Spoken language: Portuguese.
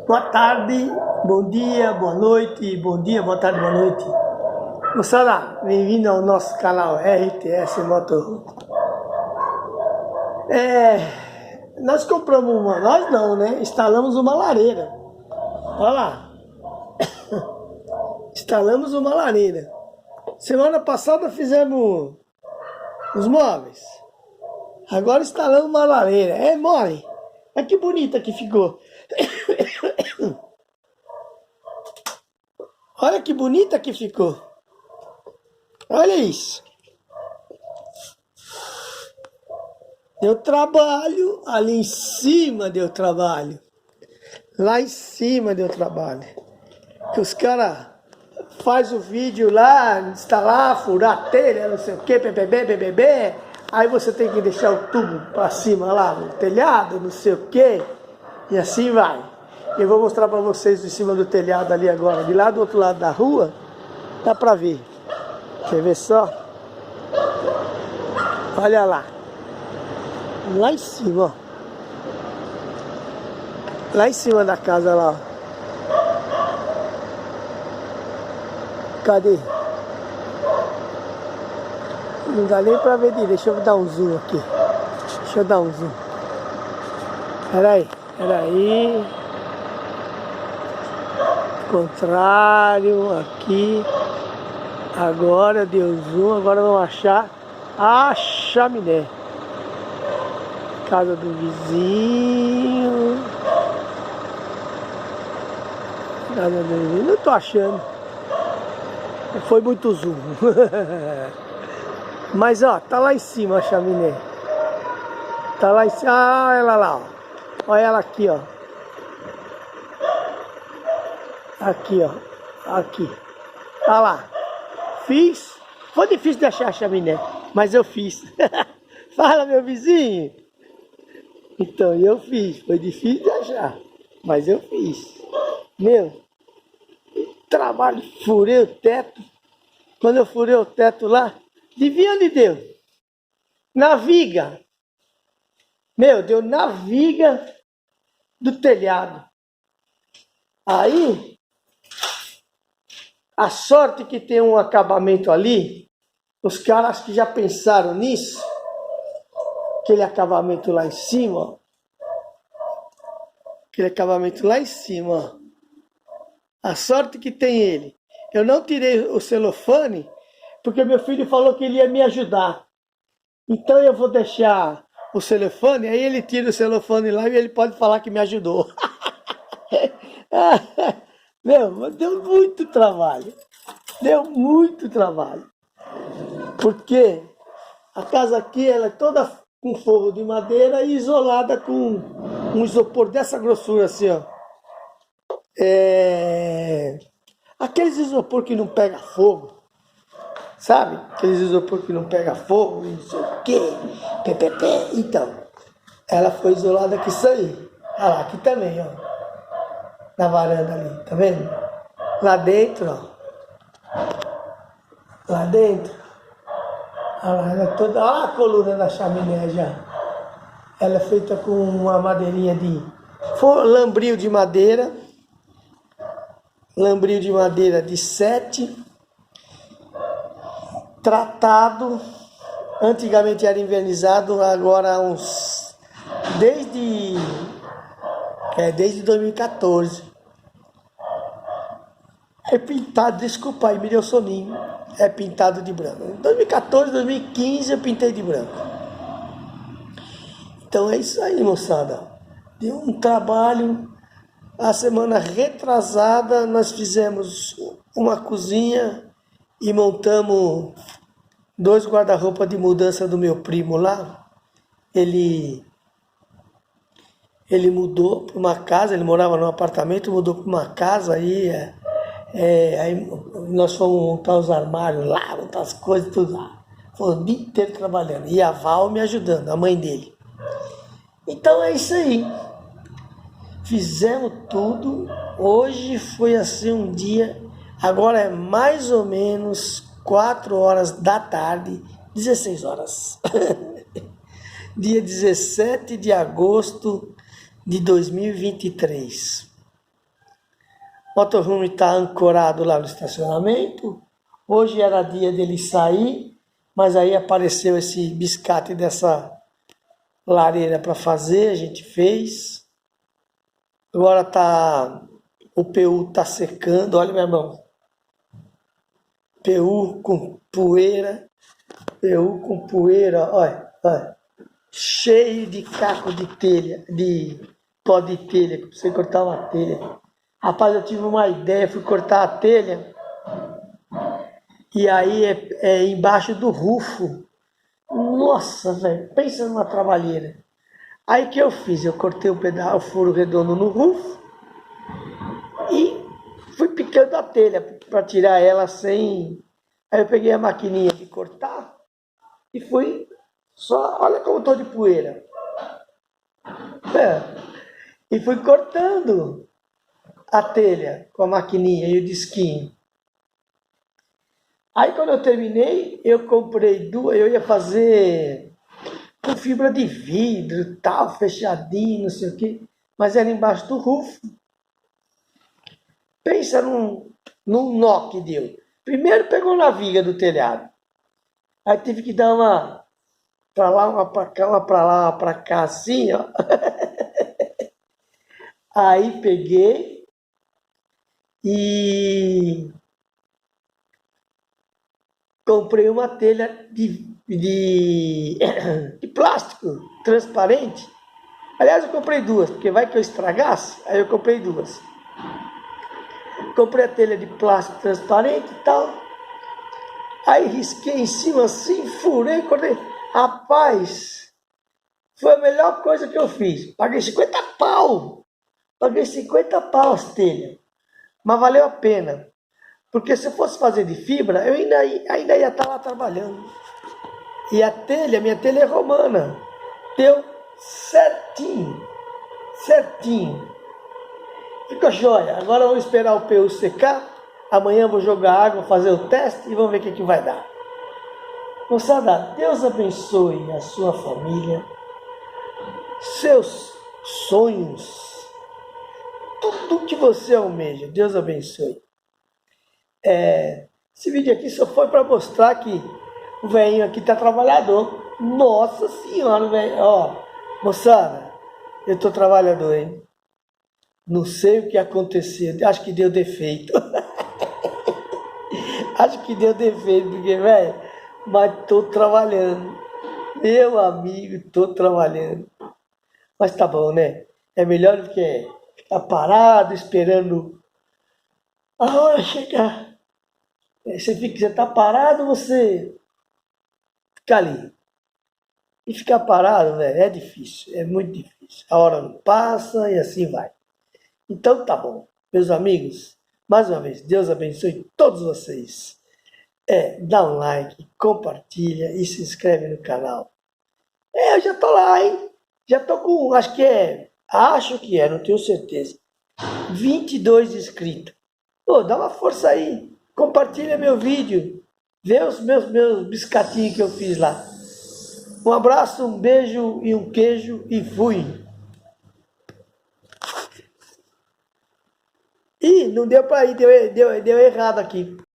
Boa tarde, bom dia, boa noite, bom dia, boa tarde, boa noite. Moçada, bem-vindo ao nosso canal RTS Motor. Nós compramos nós não, né? Instalamos uma lareira. Olha lá. Instalamos uma lareira. Semana passada fizemos os móveis. Agora instalamos uma lareira. É mole. Olha que bonita que ficou. Olha que bonita que ficou. Olha isso. Deu trabalho. Ali em cima deu trabalho. Lá em cima deu trabalho. Que os caras fazem o vídeo lá, instalar, furar a telha, não sei o que, BBB. Aí você tem que deixar o tubo para cima lá no telhado, não sei o que. E assim vai. Eu vou mostrar para vocês em cima do telhado ali agora. De lá do outro lado da rua, dá para ver. Quer ver só? Olha lá. Lá em cima, ó. Lá em cima da casa lá, ó. Cadê? Não dá nem pra ver direito. Deixa eu dar um zoom aqui. Deixa eu dar um zoom. Peraí. Contrário, aqui. Agora deu zoom. Agora vamos achar a chaminé. Casa do vizinho. Casa do vizinho. Não tô achando. Foi muito zoom. Mas ó, tá lá em cima a chaminé. Tá lá em cima. Ah, ela lá, ó. Olha ela aqui, ó. Aqui, ó. Aqui. Tá lá. Fiz. Foi difícil de achar a chaminé, mas eu fiz. Fala, meu vizinho. Então, eu fiz. Foi difícil de achar, mas eu fiz. Meu, trabalho, furei o teto. Quando eu furei o teto lá, adivinha onde deu? Na viga. Meu, deu na viga do telhado. Aí, a sorte que tem um acabamento ali, os caras que já pensaram nisso, aquele acabamento lá em cima, ó. Aquele acabamento lá em cima, ó. A sorte que tem ele. Eu não tirei o celofane, porque meu filho falou que ele ia me ajudar. Então eu vou deixar o celofane, aí ele tira o celofane lá e ele pode falar que me ajudou. Meu, deu muito trabalho. Deu muito trabalho. Porque a casa aqui ela é toda com forro de madeira e isolada com um isopor dessa grossura assim, ó. Aqueles isopor que não pega fogo, sabe? Aqueles isopor que não pega fogo, não sei o quê, Então, ela foi isolada com isso aí. Olha lá, aqui também, ó. Na varanda ali, tá vendo? Lá dentro, ó. Lá dentro. Olha lá, ela é toda. Olha a coluna da chaminé já. Ela é feita com uma madeirinha de lambril de madeira. Lambril de madeira de 7. Tratado. Antigamente era invernizado, agora desde 2014. É pintado, desculpa aí, me deu soninho. É pintado de branco. Em 2014, 2015 eu pintei de branco. Então é isso aí, moçada. Deu um trabalho. A semana retrasada nós fizemos uma cozinha e montamos 2 guarda-roupa de mudança do meu primo lá. Ele mudou para uma casa, ele morava num apartamento, mudou para uma casa aí. Aí nós fomos montar os armários lá, montar as coisas, tudo lá. Foi o dia inteiro trabalhando. E a Val me ajudando, a mãe dele. Então é isso aí. Fizemos tudo. Hoje foi assim um dia. Agora é mais ou menos 4 horas da tarde, 16 horas. Dia 17 de agosto de 2023. motorhome está ancorado lá no estacionamento. Hoje era dia dele sair, mas aí apareceu esse biscate dessa lareira para fazer, a gente fez. Agora o PU tá secando, olha minha mão. PU com poeira, olha. Cheio de caco de telha, de pó de telha, que você cortar uma telha. Rapaz, eu tive uma ideia, fui cortar a telha, e aí é embaixo do rufo. Nossa, velho, pensa numa trabalheira. Aí que eu fiz? Eu cortei o furo redondo no rufo e fui picando a telha para tirar ela sem. Aí eu peguei a maquininha de cortar e fui só. Olha como eu tô de poeira. E fui cortando a telha com a maquininha e o disquinho. Aí quando eu terminei, eu comprei duas, eu ia fazer com fibra de vidro, tal, fechadinho, não sei o quê, mas era embaixo do rufo. Pensa num nó que deu. Primeiro pegou na viga do telhado, aí tive que dar uma pra lá, uma pra cá, uma pra lá, uma pra cá, assim, ó. Aí peguei e comprei uma telha de plástico transparente. Aliás, eu comprei duas, porque vai que eu estragasse, aí eu comprei duas. Comprei a telha de plástico transparente e tal. Aí risquei em cima assim, furei, cortei. Rapaz, foi a melhor coisa que eu fiz. Paguei 50 pau. Paguei 50 pau as telhas. Mas valeu a pena. Porque se eu fosse fazer de fibra, eu ainda ia estar lá trabalhando. E a telha, minha telha é romana. Deu certinho. Certinho. Ficou jóia. Agora vamos esperar o PU secar. Amanhã vou jogar água, fazer o teste e vamos ver o que vai dar. Moçada, Deus abençoe a sua família, seus sonhos, tudo que você almeja. Deus abençoe. Esse vídeo aqui só foi para mostrar que o velhinho aqui tá trabalhador. Nossa senhora, velho. Ó, moçada, eu tô trabalhador, hein? Não sei o que aconteceu. Acho que deu defeito. Acho que deu defeito, porque, velho, mas tô trabalhando. Meu amigo, tô trabalhando. Mas tá bom, né? É melhor do que ficar parado, esperando a hora chegar. Você tá parado, você fica ali. E ficar parado, velho, é difícil, é muito difícil. A hora não passa e assim vai. Então tá bom, meus amigos, mais uma vez, Deus abençoe todos vocês. Dá um like, compartilha e se inscreve no canal. Eu já tô lá, hein? Já tô com, acho que é, não tenho certeza, 22 inscritos. Pô, dá uma força aí, compartilha meu vídeo, vê os meus biscatinhos que eu fiz lá. Um abraço, um beijo e um queijo e fui. Ih, não deu pra ir, deu errado aqui.